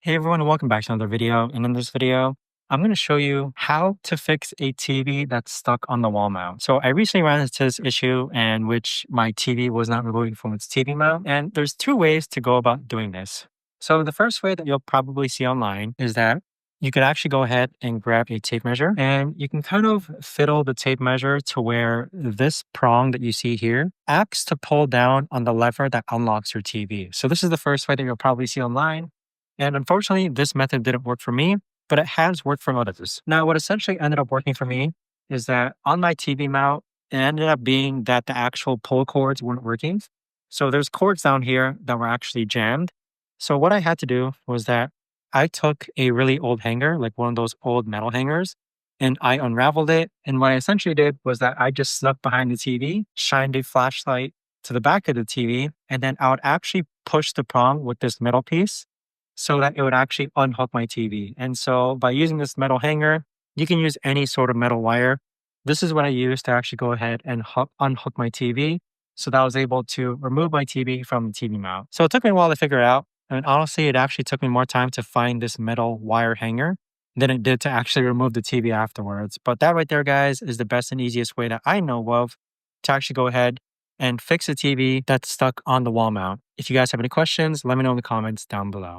Hey everyone, welcome back to another video. And in this video, I'm going to show you how to fix a TV that's stuck on the wall mount. So I recently ran into this issue in which my TV was not removing from its TV mount. And there's two ways to go about doing this. So the first way that you'll probably see online is that you could actually go ahead and grab a tape measure and you can kind of fiddle the tape measure to where this prong that you see here acts to pull down on the lever that unlocks your TV. So this is the first way that you'll probably see online. And unfortunately, this method didn't work for me, but it has worked for others. Now, what essentially ended up working for me is that on my TV mount, it ended up being that the actual pull cords weren't working. So there's cords down here that were actually jammed. So what I had to do was that I took a really old hanger, like one of those old metal hangers, and I unraveled it. And what I essentially did was that I just snuck behind the TV, shined a flashlight to the back of the TV, and then I would actually push the prong with this metal piece so that it would actually unhook my TV. And so by using this metal hanger, you can use any sort of metal wire. This is what I used to actually go ahead and unhook my TV so that I was able to remove my TV from the TV mount. So it took me a while to figure it out. And honestly, it actually took me more time to find this metal wire hanger than it did to actually remove the TV afterwards. But that right there, guys, is the best and easiest way that I know of to actually go ahead and fix a TV that's stuck on the wall mount. If you guys have any questions, let me know in the comments down below.